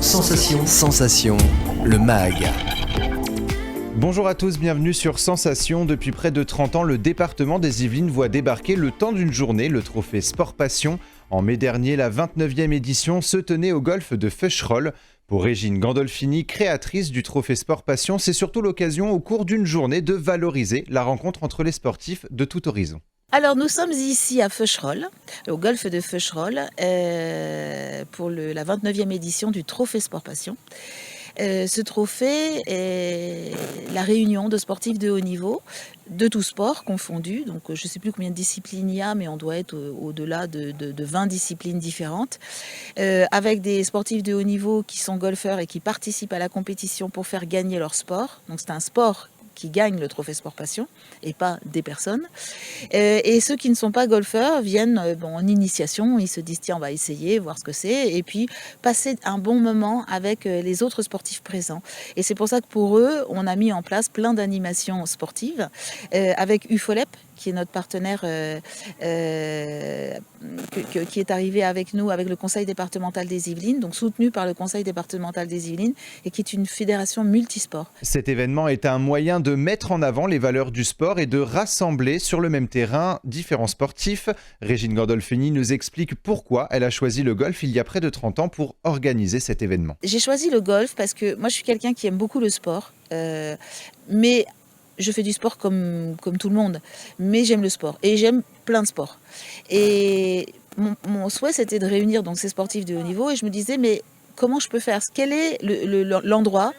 Sensation, le MAG. Bonjour à tous, bienvenue sur Sensation. Depuis près de 30 ans, le département des Yvelines voit débarquer le temps d'une journée le trophée Sport Passion. En mai dernier, la 29e édition se tenait au golf de Feucherolles. Pour Régine Gandolfini, créatrice du trophée Sport Passion, c'est surtout l'occasion au cours d'une journée de valoriser la rencontre entre les sportifs de tout horizon. Alors nous sommes ici à Feucherolles, au golfe de Feucherolles, pour la 29e édition du trophée Sport Passion. Ce trophée est la réunion de sportifs de haut niveau, de tous sports confondus. Donc je ne sais plus combien de disciplines il y a, mais on doit être au-delà de 20 disciplines différentes, avec des sportifs de haut niveau qui sont golfeurs et qui participent à la compétition pour faire gagner leur sport. Donc c'est un sport qui gagnent le trophée Sport Passion et pas des personnes. Et ceux qui ne sont pas golfeurs viennent en initiation, ils se disent tiens on va essayer, voir ce que c'est, et puis passer un bon moment avec les autres sportifs présents. Et c'est pour ça que pour eux, on a mis en place plein d'animations sportives avec UFOLEP, qui est notre partenaire qui est arrivé avec nous, avec le Conseil départemental des Yvelines, donc soutenu par le Conseil départemental des Yvelines, et qui est une fédération multisport. Cet événement est un moyen de mettre en avant les valeurs du sport et de rassembler sur le même terrain différents sportifs. Régine Gandolfini nous explique pourquoi elle a choisi le golf il y a près de 30 ans pour organiser cet événement. J'ai choisi le golf parce que moi je suis quelqu'un qui aime beaucoup le sport, mais je fais du sport comme tout le monde, mais j'aime le sport et j'aime plein de sports. Et mon souhait, c'était de réunir donc ces sportifs de haut niveau, et je me disais, mais comment je peux faire ? Quel est l'endroit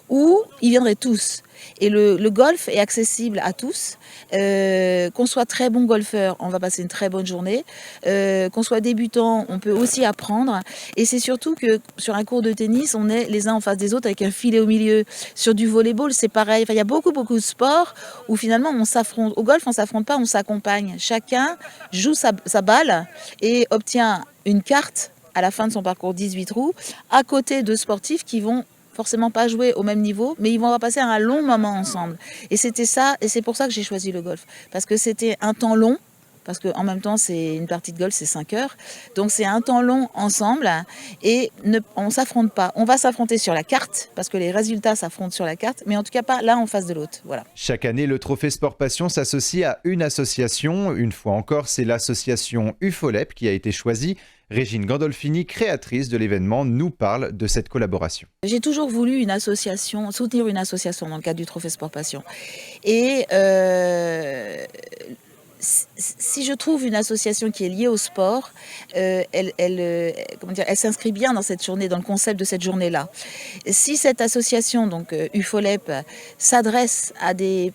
où ils viendraient tous ? Et le golf est accessible à tous. Qu'on soit très bon golfeur, on va passer une très bonne journée. Qu'on soit débutant, on peut aussi apprendre. Et c'est surtout que sur un court de tennis, on est les uns en face des autres avec un filet au milieu. Sur du volleyball, c'est pareil. Enfin, il y a beaucoup de sports où finalement on s'affronte. Au golf, on ne s'affronte pas, on s'accompagne. Chacun joue sa balle et obtient une carte à la fin de son parcours 18 trous, à côté de sportifs qui vont forcément pas jouer au même niveau, mais ils vont passer un long moment ensemble. Et c'était ça, et c'est pour ça que j'ai choisi le golf. Parce que c'était un temps long, parce qu'en même temps, c'est une partie de golf, c'est 5 heures. Donc c'est un temps long ensemble, et on ne s'affronte pas. On va s'affronter sur la carte, parce que les résultats s'affrontent sur la carte, mais en tout cas pas l'un en face de l'autre. Voilà. Chaque année, le trophée Sport Passion s'associe à une association. Une fois encore, c'est l'association UFOLEP qui a été choisie. Régine Gandolfini, créatrice de l'événement, nous parle de cette collaboration. J'ai toujours voulu soutenir une association dans le cadre du trophée Sport Passion. Et si je trouve une association qui est liée au sport, elle s'inscrit bien dans cette journée, dans le concept de cette journée-là. Si cette association, donc UFOLEP, s'adresse à des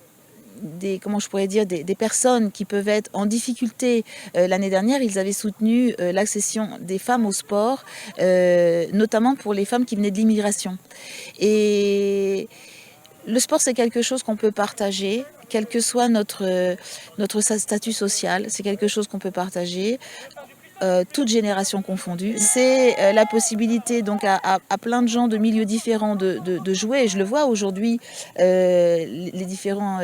personnes qui peuvent être en difficulté. L'année dernière, ils avaient soutenu l'accession des femmes au sport, notamment pour les femmes qui venaient de l'immigration. Et le sport, c'est quelque chose qu'on peut partager, quel que soit notre statut social, c'est quelque chose qu'on peut partager. Toutes générations confondues. C'est la possibilité donc à plein de gens de milieux différents de jouer. Et je le vois aujourd'hui, les différents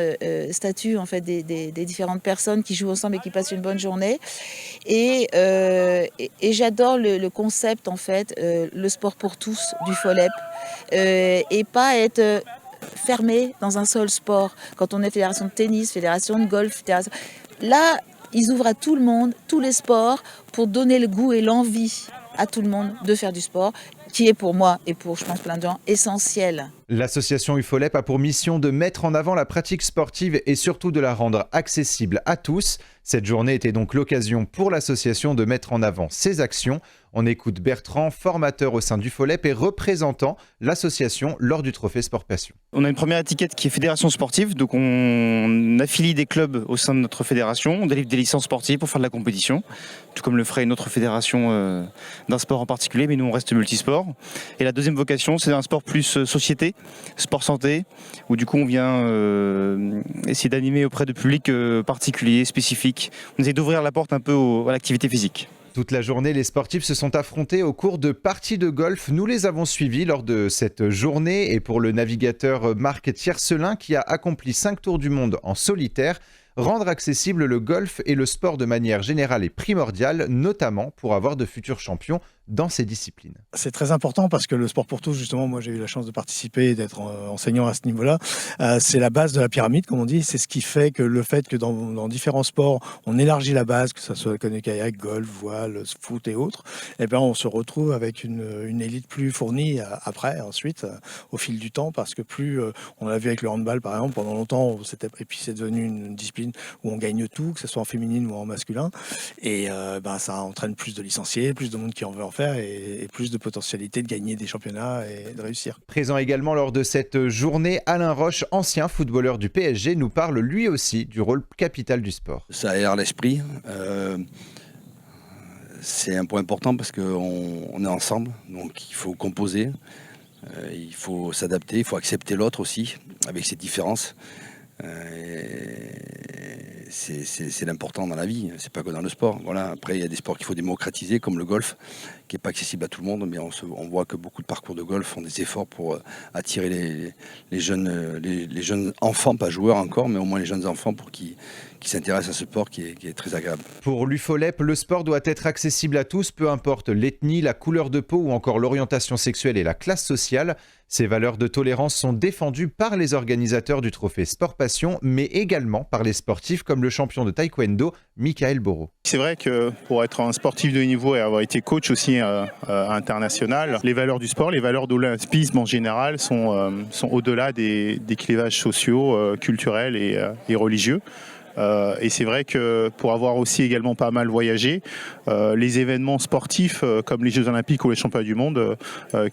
statuts en fait des différentes personnes qui jouent ensemble et qui passent une bonne journée. Et j'adore le concept en fait, le sport pour tous du FOLEP, et pas être fermé dans un seul sport. Quand on est fédération de tennis, fédération de golf, là, ils ouvrent à tout le monde, tous les sports, pour donner le goût et l'envie à tout le monde de faire du sport, qui est pour moi et pour, je pense, plein de gens, essentiel. L'association UFOLEP a pour mission de mettre en avant la pratique sportive et surtout de la rendre accessible à tous. Cette journée était donc l'occasion pour l'association de mettre en avant ses actions. On écoute Bertrand, formateur au sein d'UFOLEP et représentant l'association lors du trophée Sport Passion. On a une première étiquette qui est fédération sportive, donc on affilie des clubs au sein de notre fédération, on délivre des licences sportives pour faire de la compétition, tout comme le ferait une autre fédération d'un sport en particulier, mais nous on reste multisport. Et la deuxième vocation, c'est un sport plus société, sport santé, où du coup on vient essayer d'animer auprès de publics particuliers, spécifiques. On essaie d'ouvrir la porte un peu à l'activité physique. Toute la journée, les sportifs se sont affrontés au cours de parties de golf. Nous les avons suivis lors de cette journée. Et pour le navigateur Marc Tiercelin, qui a accompli 5 tours du monde en solitaire, rendre accessible le golf et le sport de manière générale est primordial, notamment pour avoir de futurs champions dans ces disciplines. C'est très important parce que le sport pour tous, justement, moi j'ai eu la chance de participer et d'être enseignant à ce niveau-là. C'est la base de la pyramide, comme on dit. C'est ce qui fait que dans différents sports, on élargit la base, que ce soit canoë-kayak, golf, voile, foot et autres. Et bien on se retrouve avec une élite plus fournie ensuite, au fil du temps, parce que plus on l'a vu avec le handball, par exemple, pendant longtemps, et puis c'est devenu une discipline où on gagne tout, que ce soit en féminine ou en masculin. Et ça entraîne plus de licenciés, plus de monde qui en veut en faire et plus de potentialité de gagner des championnats et de réussir. Présent également lors de cette journée, Alain Roche, ancien footballeur du PSG, nous parle lui aussi du rôle capital du sport. Ça aère l'esprit. C'est un point important parce qu'on est ensemble, donc il faut composer, il faut s'adapter, il faut accepter l'autre aussi, avec ses différences. C'est l'important dans la vie, c'est pas que dans le sport. Voilà. Après, il y a des sports qu'il faut démocratiser, comme le golf, qui n'est pas accessible à tout le monde, mais on voit que beaucoup de parcours de golf font des efforts pour attirer les jeunes enfants, pas joueurs encore, mais au moins les jeunes enfants pour qui s'intéressent à ce sport qui est très agréable. Pour l'UFOLEP, le sport doit être accessible à tous, peu importe l'ethnie, la couleur de peau ou encore l'orientation sexuelle et la classe sociale. Ces valeurs de tolérance sont défendues par les organisateurs du trophée Sport Passion, mais également par les sportifs comme le champion de taekwondo, Michael Boro. C'est vrai que pour être un sportif de haut niveau et avoir été coach aussi international, les valeurs du sport, les valeurs de l'olympisme en général sont au-delà des clivages sociaux, culturels et religieux. Et c'est vrai que pour avoir aussi également pas mal voyagé, les événements sportifs comme les Jeux Olympiques ou les Championnats du Monde,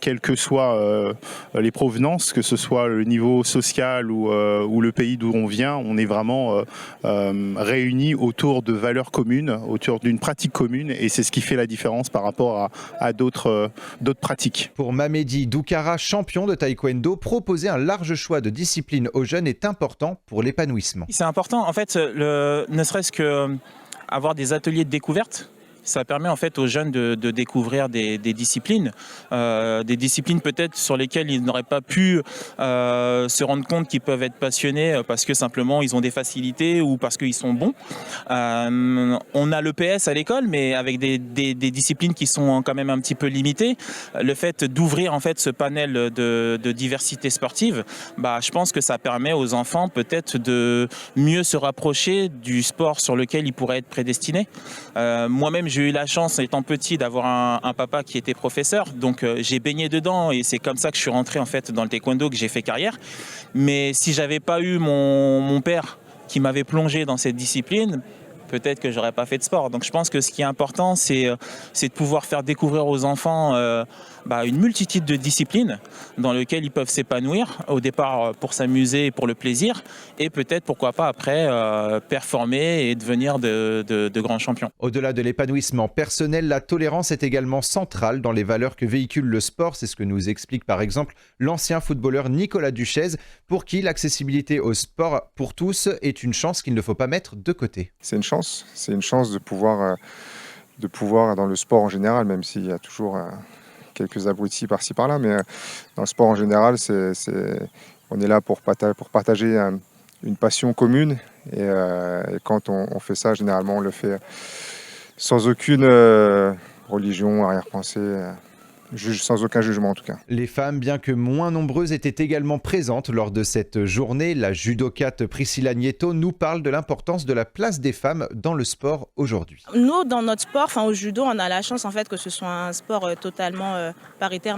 quelles que soient les provenances, que ce soit le niveau social ou le pays d'où on vient, on est vraiment réunis autour de valeurs communes, autour d'une pratique commune, et c'est ce qui fait la différence par rapport à d'autres pratiques. Pour Mamedi Doukara, champion de taekwondo, proposer un large choix de disciplines aux jeunes est important pour l'épanouissement. C'est important, en fait, ne serait-ce que avoir des ateliers de découverte. Ça permet en fait aux jeunes de découvrir des disciplines peut-être sur lesquelles ils n'auraient pas pu se rendre compte qu'ils peuvent être passionnés parce que simplement ils ont des facilités ou parce qu'ils sont bons. On a l'EPS à l'école, mais avec des disciplines qui sont quand même un petit peu limitées. Le fait d'ouvrir en fait ce panel de diversité sportive, je pense que ça permet aux enfants peut-être de mieux se rapprocher du sport sur lequel ils pourraient être prédestinés. Moi-même, j'ai eu la chance, étant petit, d'avoir un papa qui était professeur, donc j'ai baigné dedans et c'est comme ça que je suis rentré en fait dans le taekwondo, que j'ai fait carrière. Mais si j'avais pas eu mon père qui m'avait plongé dans cette discipline, peut-être que j'aurais pas fait de sport. Donc je pense que ce qui est important, c'est de pouvoir faire découvrir aux enfants une multitude de disciplines dans lesquelles ils peuvent s'épanouir, au départ pour s'amuser et pour le plaisir, et peut-être, pourquoi pas, après, performer et devenir de grands champions. Au-delà de l'épanouissement personnel, la tolérance est également centrale dans les valeurs que véhicule le sport. C'est ce que nous explique par exemple l'ancien footballeur Nicolas Duchesne, pour qui l'accessibilité au sport pour tous est une chance qu'il ne faut pas mettre de côté. C'est une chance de pouvoir dans le sport en général, même s'il y a toujours quelques abrutis par-ci par-là, mais dans le sport en général, on est là pour partager une passion commune, et quand on fait ça, généralement on le fait sans aucune religion, arrière-pensée, sans aucun jugement en tout cas. Les femmes, bien que moins nombreuses, étaient également présentes lors de cette journée. La judokate Priscilla Nieto nous parle de l'importance de la place des femmes dans le sport aujourd'hui. Nous, dans notre sport, au judo, on a la chance en fait que ce soit un sport totalement paritaire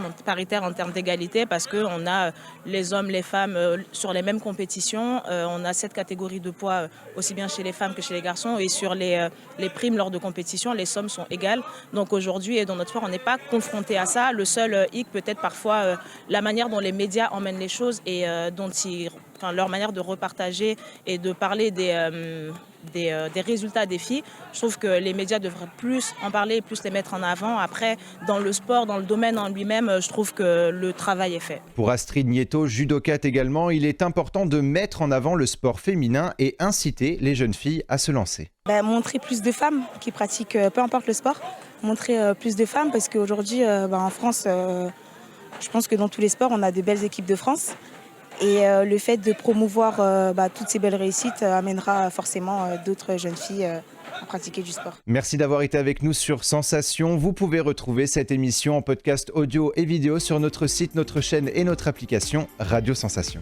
en termes d'égalité, parce qu'on a les hommes, les femmes sur les mêmes compétitions. On a 7 catégories de poids aussi bien chez les femmes que chez les garçons, et sur les primes lors de compétition, les sommes sont égales. Donc aujourd'hui, dans notre sport, on n'est pas confronté à ça. Le seul hic, peut-être parfois, la manière dont les médias emmènent les choses et leur manière de repartager et de parler des résultats des filles. Je trouve que les médias devraient plus en parler et plus les mettre en avant. Après, dans le sport, dans le domaine en lui-même, je trouve que le travail est fait. Pour Astrid Nieto, judokate également, il est important de mettre en avant le sport féminin et inciter les jeunes filles à se lancer. Montrer plus de femmes qui pratiquent peu importe le sport, montrer plus de femmes, parce qu'aujourd'hui en France, je pense que dans tous les sports on a de belles équipes de France, Et le fait de promouvoir toutes ces belles réussites amènera forcément d'autres jeunes filles à pratiquer du sport. Merci d'avoir été avec nous sur Sensation. Vous pouvez retrouver cette émission en podcast audio et vidéo sur notre site, notre chaîne et notre application Radio Sensation.